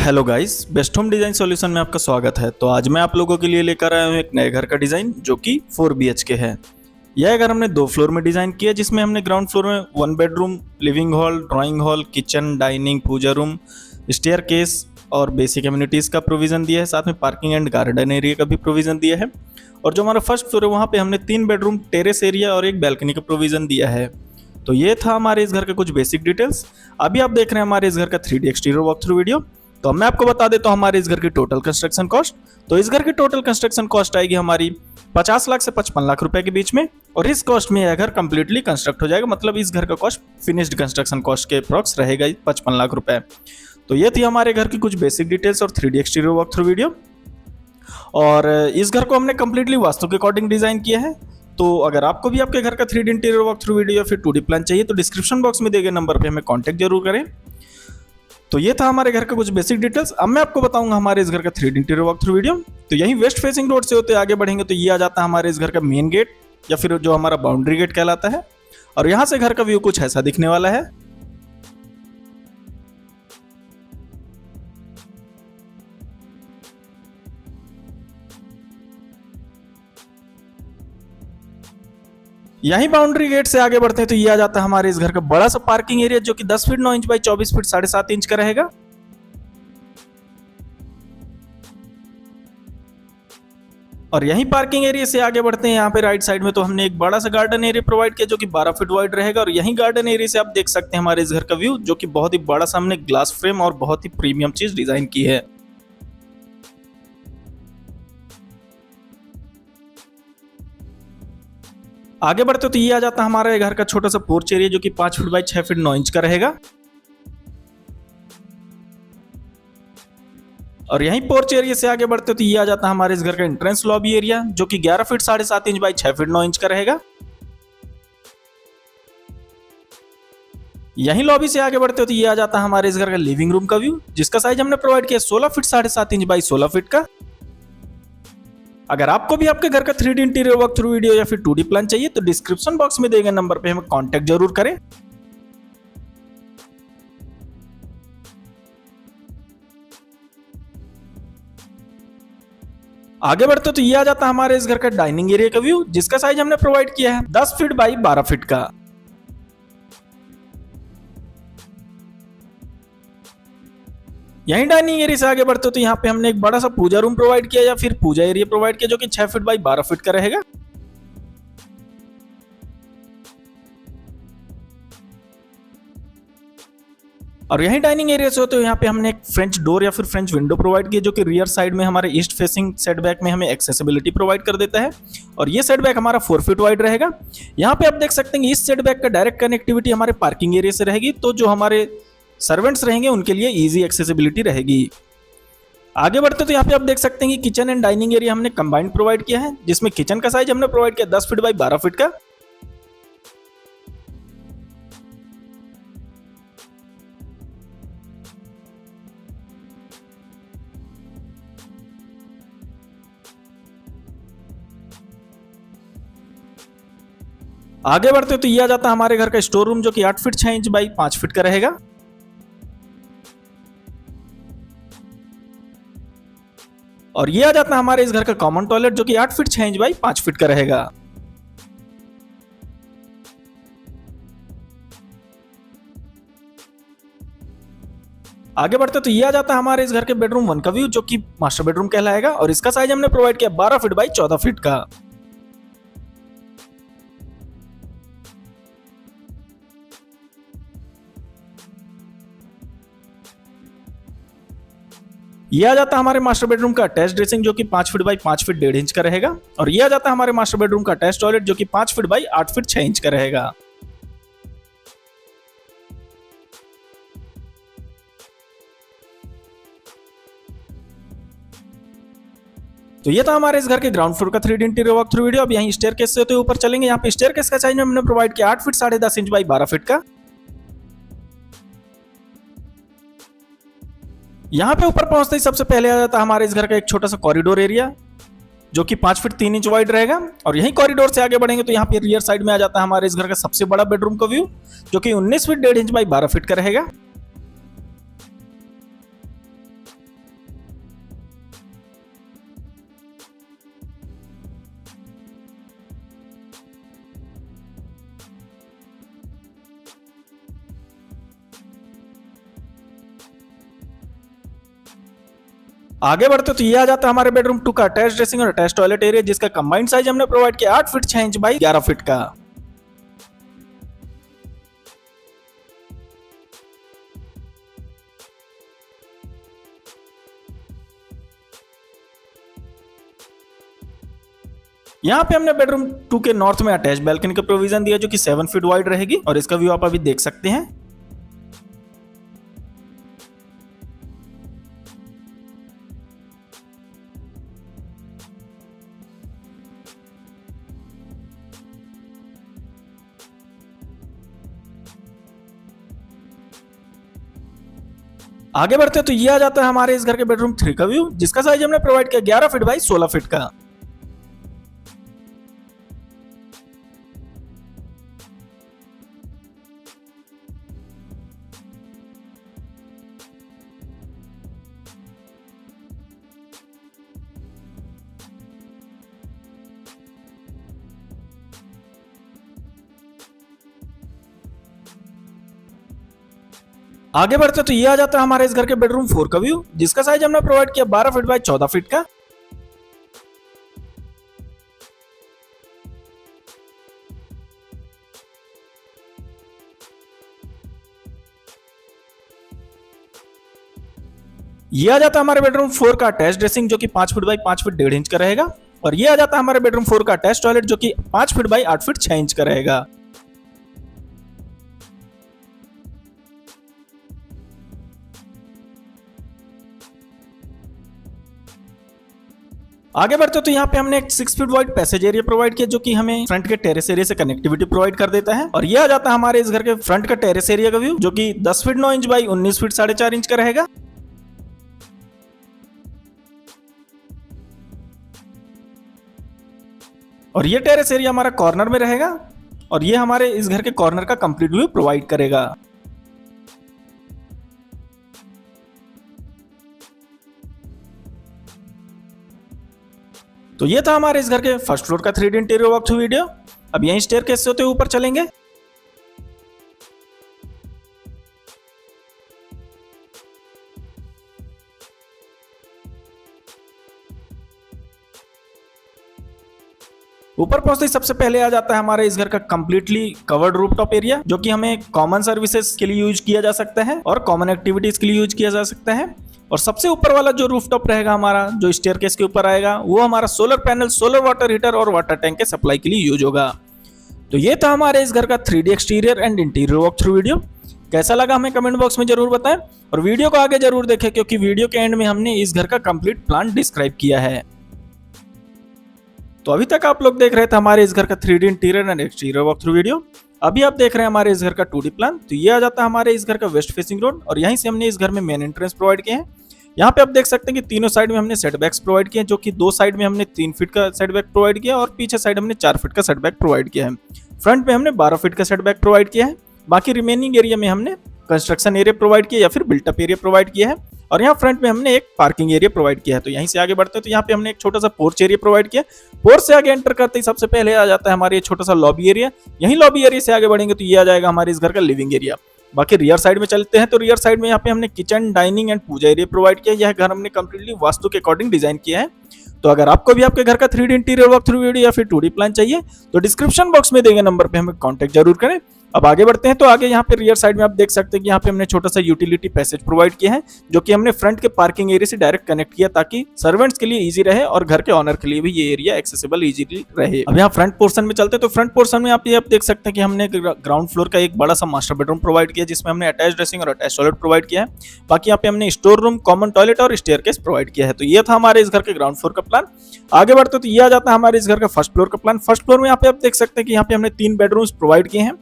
Hello guys, best home design solution में आपका स्वागत है। तो आज मैं आप लोगों के लिए लेकर आया हूँ एक नए घर का डिज़ाइन जो कि 4 BHK है। यह घर हमने 2 फ्लोर में डिज़ाइन किया, जिसमें हमने ग्राउंड फ्लोर में 1 bedroom, living hall, drawing hall, kitchen, dining, puja room, staircase और बेसिक एमिनिटीज़ का प्रोविज़न दिया है। साथ में पार्किंग एंड गार्डन एरिया का भी प्रोविज़न दिया है। और जो हमारा फर्स्ट फ्लोर है वहाँ पर हमने 3 बेडरूम, टेरेस एरिया और एक बैल्कनी का प्रोविज़न दिया है। तो ये था हमारे इस घर के कुछ बेसिक डिटेल्स। अभी आप देख रहे हैं हमारे इस घर का 3D exterior walk through video. तो मैं आपको बता देता हूँ हमारे इस घर की टोटल कंस्ट्रक्शन कॉस्ट। तो इस घर की टोटल कंस्ट्रक्शन कॉस्ट आएगी हमारी 50 लाख से 55 लाख रुपए के बीच में। और इस कॉस्ट में यह घर कंप्लीटली कंस्ट्रक्ट हो जाएगा, मतलब इस घर का कॉस्ट फिनिश्ड कंस्ट्रक्शन कॉस्ट के अप्रॉक्स रहेगा 55 लाख रुपए। तो ये थी हमारे घर की कुछ बेसिक डिटेल्स और 3D exterior walk through video. और इस घर को हमने कंप्लीटली वास्तु के अकॉर्डिंग डिजाइन किया है। तो अगर आपको भी आपके घर का 3D interior walk through video या फिर 2D प्लान चाहिए तो डिस्क्रिप्शन बॉक्स में दिए गए नंबर पे हमें कांटेक्ट जरूर करें। तो ये था हमारे घर का कुछ बेसिक डिटेल्स। अब मैं आपको बताऊंगा हमारे इस घर का 3D interior walk through video. तो यहीं वेस्ट फेसिंग रोड से होते आगे बढ़ेंगे तो ये आ जाता है हमारे इस घर का मेन गेट या फिर जो हमारा बाउंड्री गेट कहलाता है। और यहाँ से घर का व्यू कुछ ऐसा दिखने वाला है। यहीं बाउंड्री गेट से आगे बढ़ते हैं तो ये आ जाता है हमारे इस घर का बड़ा सा पार्किंग एरिया जो कि 10 feet 9 inch by 24 feet 7.5 inch का रहेगा। और यहीं पार्किंग एरिया से आगे बढ़ते हैं, यहाँ पे राइट साइड में तो हमने एक बड़ा सा गार्डन एरिया प्रोवाइड किया जो कि 12 फीट वाइड रहेगा। और यहीं गार्डन एरिया से आप देख सकते हैं हमारे इस घर का व्यू जो कि बहुत ही बड़ा सा हमने ग्लास फ्रेम और बहुत ही प्रीमियम चीज डिजाइन की है। आगे बढ़ते तो ये आ जाता है हमारे घर का छोटा सा पोर्च एरिया जो कि 5 फीट बाई 6 फीट 9 इंच का रहेगा। और यहीं पोर्च एरिया से आगे बढ़ते तो ये आ जाता है हमारे इस घर का एंट्रेंस लॉबी एरिया जो कि 11 feet 7.5 inch by 6 feet 9 inch का रहेगा। यहीं लॉबी से आगे बढ़ते तो ये आ जाता है हमारे इस घर का लिविंग रूम का व्यू जिसका साइज हमने प्रोवाइड किया 16 फीट 7.5 इंच बाई 16 फीट का। अगर आपको भी आपके घर का 3D interior walk through video या फिर 2D प्लान चाहिए तो डिस्क्रिप्शन बॉक्स में दिए गए नंबर पे हमें कांटेक्ट जरूर करें। आगे बढ़ते तो ये आ जाता है हमारे इस घर का डाइनिंग एरिया का व्यू जिसका साइज हमने प्रोवाइड किया है 10 फीट बाई 12 फीट का। यहीं डाइनिंग एरिया से आगे बढ़ते तो यहाँ पे हमने एक बड़ा सा पूजा रूम प्रोवाइड किया या फिर पूजा एरिया प्रोवाइड किया जो कि 6 फीट बाई 12 फीट का रहेगा। और यहीं डाइनिंग एरिया से होते हुए यहाँ पे हमने एक फ्रेंच डोर या फिर फ्रेंच विंडो प्रोवाइड किया जो कि रियर साइड में हमारे ईस्ट फेसिंग सेटबैक में हमें एक्सेसिबिलिटी प्रोवाइड कर देता है। और ये सेटबैक हमारा 4 फीट वाइड रहेगा। यहाँ पे आप देख सकते हैं इस सेटबैक का डायरेक्ट कनेक्टिविटी हमारे पार्किंग एरिया से रहेगी, तो जो हमारे सर्वेंट्स रहेंगे उनके लिए इजी एक्सेसिबिलिटी रहेगी। आगे बढ़ते तो यहाँ पे आप देख सकते हैं कि किचन एंड डाइनिंग एरिया हमने कंबाइंड प्रोवाइड किया है जिसमें किचन का साइज हमने प्रोवाइड किया 10 फीट बाई 12 फीट का। आगे बढ़ते तो ये आ जाता है हमारे घर का स्टोर रूम जो कि 8 फीट 6 इंच बाई 5 फीट का रहेगा। और ये आ जाता है हमारे इस घर का कॉमन टॉयलेट जो कि 8 फीट 6 इंच बाई 5 फीट का रहेगा। आगे बढ़ते तो ये आ जाता है हमारे इस घर के बेडरूम 1 का व्यू जो कि मास्टर बेडरूम कहलाएगा। और इसका साइज हमने प्रोवाइड किया 12 फीट बाई 14 फीट का। ये आ जाता है हमारे मास्टर बेडरूम का अटैच ड्रेसिंग जो कि 5 फीट बाई 5 फीट 1.5 इंच का रहेगा। और ये आ जाता है हमारे मास्टर बेडरूम का अटैच टॉयलेट जो कि 5 फीट बाई 8 फीट 6 इंच का रहेगा। तो ये था हमारे इस घर के ग्राउंड फ्लोर का 3D interior walk through video. अब यहाँ स्टेयरकेस से होते ऊपर चलेंगे। यहाँ पे स्टेयरकेस का साइज हमने प्रोवाइड किया 8 फीट 10.5 इंच बाई 12 फीट का। यहाँ पे ऊपर पहुंचते ही सबसे पहले आ जाता है हमारे इस घर का एक छोटा सा कॉरिडोर एरिया जो कि 5 फीट 3 इंच वाइड रहेगा। और यही कॉरिडोर से आगे बढ़ेंगे तो यहाँ पे रियर साइड में आ जाता है हमारे इस घर का सबसे बड़ा बेडरूम का व्यू जो कि 19 फीट 1.5 इंच बाई 12 फीट का रहेगा। आगे बढ़ते तो ये आ जाता है हमारे बेडरूम 2 का अटैच ड्रेसिंग और अटैच टॉयलेट एरिया, जिसका कंबाइंड साइज हमने प्रोवाइड किया 8 फीट 6 इंच बाई 11 फीट का। यहाँ पे हमने बेडरूम 2 के नॉर्थ में अटैच बैल्कनी का प्रोविजन दिया जो कि 7 फीट वाइड रहेगी और इसका व्यू आप अभी देख सकते हैं। आगे बढ़ते तो ये आ जाता है हमारे इस घर के बेडरूम 3 का व्यू, जिसका साइज हमने प्रोवाइड किया 11 फीट बाई 16 फीट का। आगे बढ़ते तो ये आ जाता है हमारे इस घर के बेडरूम 4 का व्यू, जिसका साइज हमने प्रोवाइड किया 12 फीट बाई 14 फीट का। ये आ जाता है हमारे बेडरूम 4 का अटैच ड्रेसिंग जो कि 5 फीट बाई 5 फीट 1.5 इंच का रहेगा और ये आ जाता है हमारे बेडरूम 4 का अटैच टॉयलेट जो कि 5 फीट बाई 8 फीट 6 इंच का रहेगा। आगे बढ़ते तो यहाँ पे हमने एक 6 feet wide passage area provide किया जो कि हमें फ्रंट के टेरेस एरिया से कनेक्टिविटी प्रोवाइड कर देता है और ये आ जाता है हमारे इस घर के फ्रंट का टेरेस एरिया का व्यू जो कि 10 feet 9 inch by 19 feet 4.5 inch का रहेगा। और ये टेरेस एरिया हमारा कॉर्नर में रहेगा और ये हमारे इस घर के कॉर्नर का कंप्लीट व्यू प्रोवाइड करेगा। तो ये था हमारे इस घर के फर्स्ट फ्लोर का 3D interior walk through video. अब यहीं स्टेयरकेस से होते हुए ऊपर चलेंगे। ऊपर पहुंचते ही सबसे पहले आ जाता है हमारे इस घर का कंप्लीटली कवर्ड रूफटॉप एरिया जो कि हमें कॉमन सर्विसेज के लिए यूज किया जा सकता है और कॉमन एक्टिविटीज के लिए यूज किया जा सकता है। और सबसे ऊपर वाला जो रूफटॉप रहेगा हमारा जो स्टेयरकेस के ऊपर आएगा वो हमारा solar panel, solar water heater और वाटर टैंक के सप्लाई के लिए यूज होगा। तो ये था हमारे इस घर का 3D exterior and interior walk through video. कैसा लगा हमें कमेंट बॉक्स में जरूर बताएं और वीडियो को आगे जरूर देखें क्योंकि वीडियो के एंड में हमने इस घर का कंप्लीट प्लान डिस्क्राइब किया है। तो अभी तक आप लोग देख रहे थे हमारे इस घर का 3D interior and exterior walk through video. अभी आप देख रहे हैं हमारे इस घर का 2D प्लान। तो ये आ जाता है हमारे इस घर का वेस्ट फेसिंग रोड और यहीं से हमने इस घर में मेन एंट्रेंस प्रोवाइड किए हैं। यहाँ पे आप देख सकते हैं कि तीनों साइड में हमने सेटबैक्स प्रोवाइड किए हैं जो कि दो साइड में हमने 3 फीट का सेटबैक प्रोवाइड किया और पीछे साइड हमने 4 फीट का सेटबैक प्रोवाइड किया है। फ्रंट में हमने 12 फीट का सेटबैक प्रोवाइड किया है। बाकी रिमेनिंग एरिया में हमने कंस्ट्रक्शन एरिया प्रोवाइड किया या फिर बिल्टअप एरिया प्रोवाइड किया है और यहाँ फ्रंट में हमने एक पार्किंग एरिया प्रोवाइड किया है। तो यहीं से आगे बढ़ते हैं तो यहाँ पे हमने एक छोटा सा पोर्च एरिया प्रोवाइड किया। पोर्च से आगे एंटर करते ही सबसे पहले आ जाता है हमारे ये छोटा सा लॉबी एरिया। यहीं लॉबी एरिया से आगे बढ़ेंगे तो ये आ जाएगा हमारे इस घर का लिविंग एरिया। बाकी रियर साइड में चलते हैं तो रियर साइड में यहाँ पे हमने kitchen, dining and puja area provide किया। यह घर हमने कंप्लीटली वास्तु के अकॉर्डिंग डिजाइन किया है। तो अगर आपको भी आपके घर का 3D interior walk through video या फिर 2D प्लान चाहिए तो डिस्क्रिप्शन बॉक्स में दिए गए नंबर पे हमें कांटेक्ट जरूर करें। अब आगे बढ़ते हैं तो आगे यहाँ पे रियर साइड में आप देख सकते हैं कि यहाँ पे हमने छोटा सा यूटिलिटी पैसेज प्रोवाइड किया है जो कि हमने फ्रंट के पार्किंग एरिया से डायरेक्ट कनेक्ट किया ताकि सर्वेंट्स के लिए इजी रहे और घर के ऑनर के लिए भी ये एरिया एक्सेसिबल इजीली रहे। अब यहाँ फ्रंट पोर्शन में चलते हैं तो फ्रंट पोर्शन में आप ये देख सकते हैं कि हमने ग्राउंड फ्लोर का एक बड़ा सा मास्टर बेडरूम प्रोवाइड किया जिसमें हमने अटैच ड्रेसिंग और अटैच टॉयलेट प्रोवाइड किया है। बाकी यहाँ पे हमने स्टोर रूम, कॉमन टॉयलेट और स्टेयरकेस प्रोवाइड किया है। तो ये था हमारे इस घर के ग्राउंड फ्लोर का प्लान। आगे बढ़ते तो ये आ जाता है हमारे इस घर का फर्स्ट फ्लोर का प्लान। फर्स्ट फ्लोर में यहाँ पे आप देख सकते हैं कि यहाँ पे हमने 3 बेडरूम्स प्रोवाइड किए हैं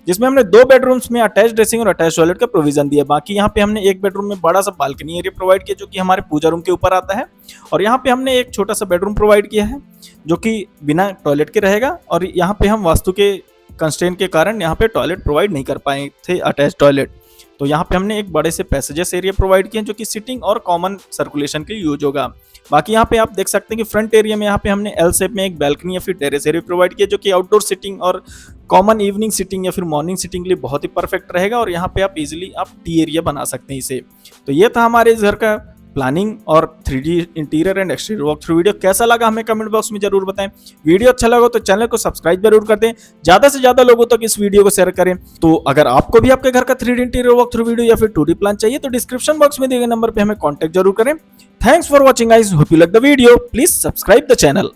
जिसमें हमने 2 बेडरूम्स में अटैच ड्रेसिंग और अटैच टॉयलेट का प्रोविजन दिया। बाकी यहाँ पे हमने एक बेडरूम में बड़ा सा बालकनी एरिया प्रोवाइड किया जो कि हमारे पूजा रूम के ऊपर आता है और यहाँ पे हमने एक छोटा सा बेडरूम प्रोवाइड किया है जो कि बिना टॉयलेट के रहेगा और यहाँ पे हम वास्तु के कंस्ट्रेंट के कारण यहाँ पे टॉयलेट प्रोवाइड नहीं कर पाए थे अटैच टॉयलेट। तो यहाँ पे हमने एक बड़े से पैसेजेस एरिया प्रोवाइड किए जो कि सिटिंग और कॉमन सर्कुलेशन के लिए यूज होगा। बाकी यहाँ पे आप देख सकते हैं कि फ्रंट एरिया में यहाँ पे हमने एल शेप में एक बैल्कनी या फिर टेरेस एरिया प्रोवाइड किया जो कि आउटडोर सिटिंग और कॉमन इवनिंग सिटिंग या फिर मॉर्निंग सिटिंग के लिए बहुत ही परफेक्ट रहेगा और यहाँ पे आप इजीली टी एरिया बना सकते हैं इसे। तो ये था हमारे इस घर का प्लानिंग और 3D interior and exterior walk through video कैसा लगा हमें कमेंट बॉक्स में जरूर बताएं। वीडियो अच्छा लगा तो चैनल को सब्सक्राइब जरूर कर दें, ज्यादा से ज्यादा लोगों तक इस वीडियो को शेयर करें। तो अगर आपको भी आपके घर का 3D interior walk through video या फिर 2D प्लान चाहिए तो डिस्क्रिप्शन बॉक्स में दिए गए नंबर पे हमें कॉन्टैक्ट जरूर करें। Thanks for watching guys, hope you like the video, please subscribe the channel.